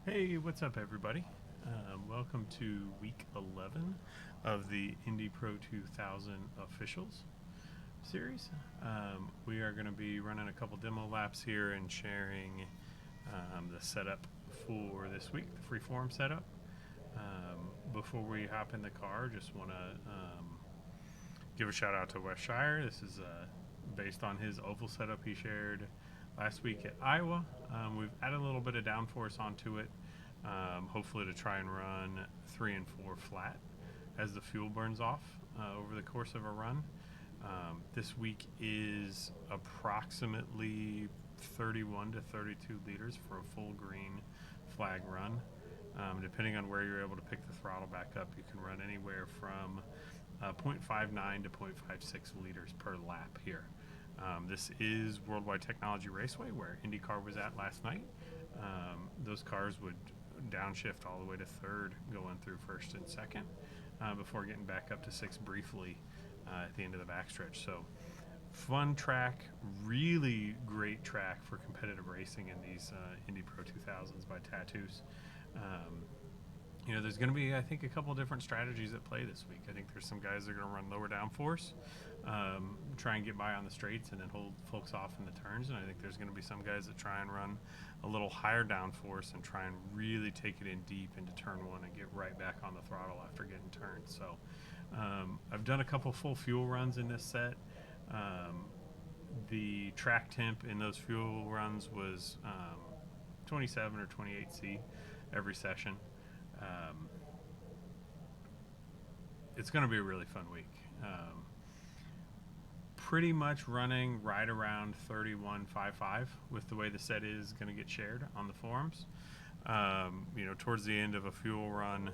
Hey, what's up, everybody? Welcome to week 11 of the Indy Pro 2000 Officials series. We are going to be running a couple demo laps here and sharing the setup for this week, the freeform setup. Before we hop in the car, just want to give a shout out to Wes Shire. This is based on his oval setup he shared last week at Iowa. We've added a little bit of downforce onto it, hopefully to try and run 3 and 4 flat as the fuel burns off over the course of a run. This week is approximately 31 to 32 liters for a full green flag run. Depending on where you're able to pick the throttle back up, you can run anywhere from 0.59 to 0.56 liters per lap here. This is Worldwide Technology Raceway, where IndyCar was at last night. Those cars would downshift all the way to third, going through first and second, before getting back up to sixth briefly at the end of the backstretch. So, fun track, really great track for competitive racing in these Indy Pro 2000s by Tattoos. There's going to be, I think, a couple different strategies at play this week. I think there's some guys that are going to run lower downforce, try and get by on the straights and then hold folks off in the turns. And I think there's going to be some guys that try and run a little higher downforce and try and really take it in deep into turn one and get right back on the throttle after getting turned. So I've done a couple full fuel runs in this set. The track temp in those fuel runs was 27 or 28C every session. It's going to be a really fun week. Pretty much running right around 31.55 with the way the set is going to get shared on the forums. Towards the end of a fuel run,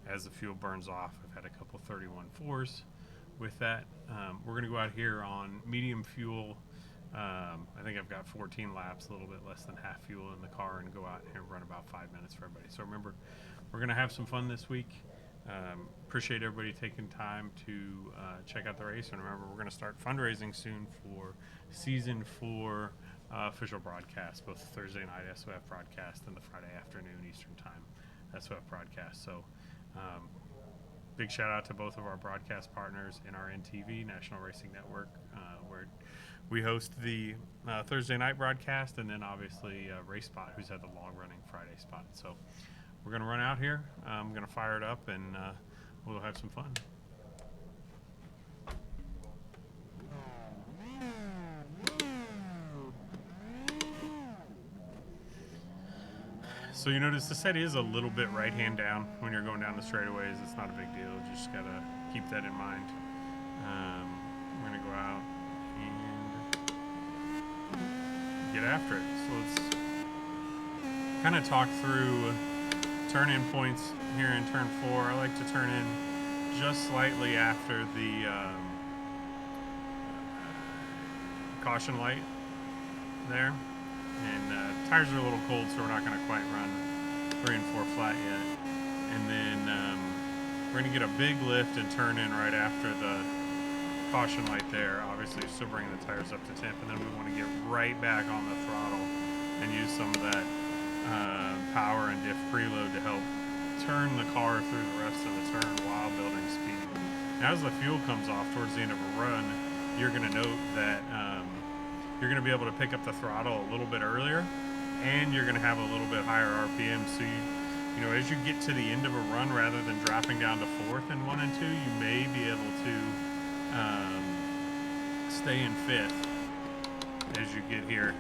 as the fuel burns off, I've had a couple 31.4s with that. We're going to go out here on medium fuel. I think I've got 14 laps, a little bit less than half fuel in the car, and go out and run about 5 minutes for everybody. So remember, we're going to have some fun this week. Appreciate everybody taking time to check out the race. And remember, we're going to start fundraising soon for Season 4 official broadcast, both the Thursday night SOF broadcast and the Friday afternoon Eastern Time SOF broadcast. So big shout out to both of our broadcast partners, NRN-TV, National Racing Network, where we host the Thursday night broadcast, and then obviously Race Spot, who's had the long-running Friday spot. So we're going to run out here. I'm going to fire it up, and we'll have some fun. So you notice the set is a little bit right-hand down when you're going down the straightaways. It's not a big deal. You just got to keep that in mind. We're going to go out and get after it. So let's kind of talk through turn-in points here in turn 4. I like to turn in just slightly after the caution light there. And tires are a little cold, so we're not going to quite run 3 and 4 flat yet. And then we're going to get a big lift and turn in right after the caution light there. Obviously, still bringing the tires up to temp, and then we want to get right back on the throttle and use some of that power and diff preload to help turn the car through the rest of the turn while building speed. Now, as the fuel comes off towards the end of a run, you're going to note that you're going to be able to pick up the throttle a little bit earlier, and you're going to have a little bit higher RPM. So as you get to the end of a run, rather than dropping down to 4th in 1 and 2, you may be able to stay in 5th as you get here.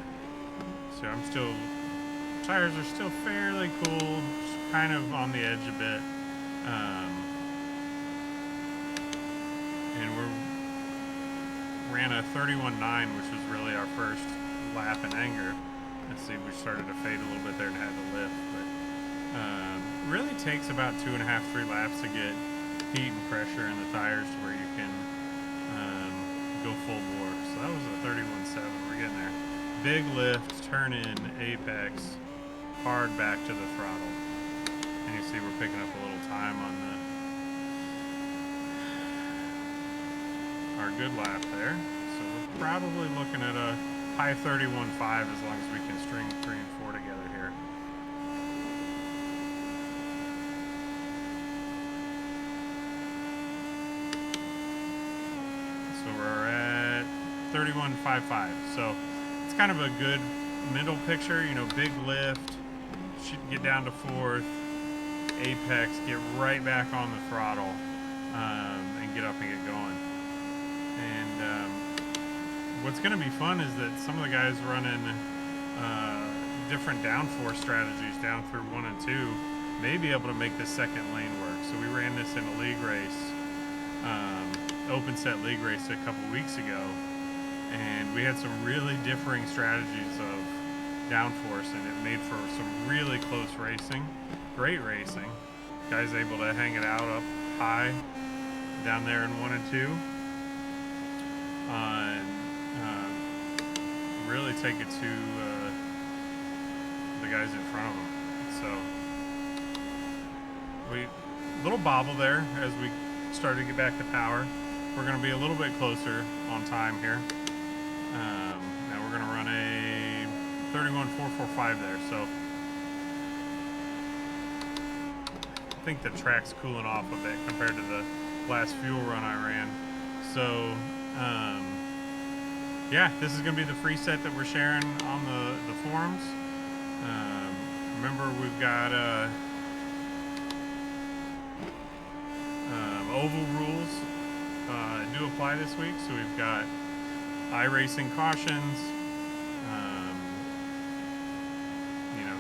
So tires are still fairly cool, just kind of on the edge a bit. And ran a 31.9, which was really our first lap in anger. Let's see, we started to fade a little bit there and had to lift, but really takes about 2.5, 3 laps to get heat and pressure in the tires to where you can go full bore. So that was a 31.7. We're getting there. Big lift, turn in, apex, hard back to the throttle. And you see we're picking up a little time on our good lap there. So we're probably looking at a high 31.5 as long as we can string 3 and 4 together here. 31.55. So it's kind of a good middle picture. You know, big lift, get down to fourth, apex, get right back on the throttle, and get up and get going. And what's going to be fun is that some of the guys running different downforce strategies down through 1 and 2 may be able to make this second lane work. So we ran this in a league race, open set league race a couple weeks ago, and we had some really differing strategies of downforce, and it made for some really close racing, great racing. Guys able to hang it out up high down there in 1 and 2, and really take it to the guys in front of them. So little bobble there as we started to get back to power. We're going to be a little bit closer on time here. Now we're going to run a 31.445 there. So I think the track's cooling off a bit compared to the last fuel run I ran. So yeah, this is going to be the free set that we're sharing on the forums. Remember, we've got oval rules do apply this week. So we've got iRacing cautions. You know,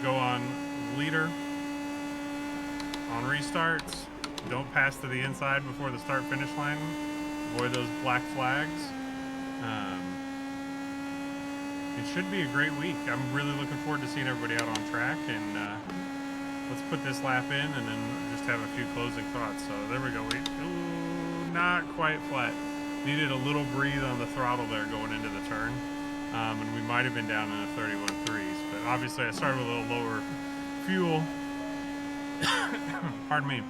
go on leader on restarts. Don't pass to the inside before the start-finish line. Avoid those black flags. It should be a great week. I'm really looking forward to seeing everybody out on track, and let's put this lap in and then just have a few closing thoughts. So there we go. Not quite flat. Needed a little breathe on the throttle there going into the turn, and we might have been down in the 31.3s, but obviously I started with a little lower fuel. Pardon me.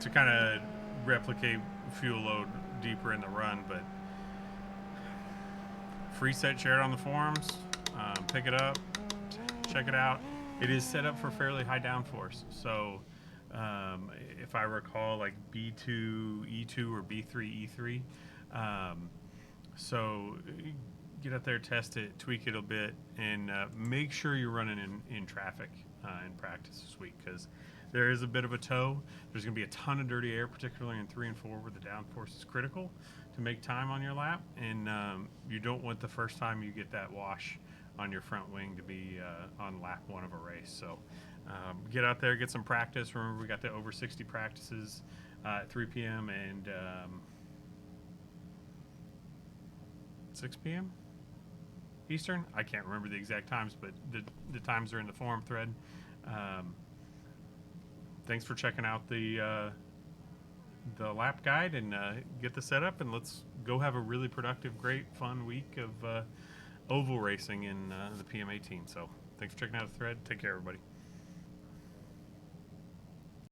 To kind of replicate fuel load deeper in the run, but free set shared on the forums. Pick it up, check it out. It is set up for fairly high downforce. So if I recall, like B2 E2 or B3 E3. So get out there, test it, tweak it a bit, and make sure you're running in traffic in practice this week, because there is a bit of a tow. There's going to be a ton of dirty air, particularly in 3 and 4, where the downforce is critical to make time on your lap, and you don't want the first time you get that wash on your front wing to be on lap 1 of a race. So get out there, get some practice. Remember, we got the over 60 practices at 3 p.m. and 6 p.m. Eastern. I can't remember the exact times, but the times are in the forum thread. Thanks for checking out the lap guide, and get the setup, and let's go have a really productive, great, fun week of oval racing in the PM18. So thanks for checking out the thread. Take care, everybody.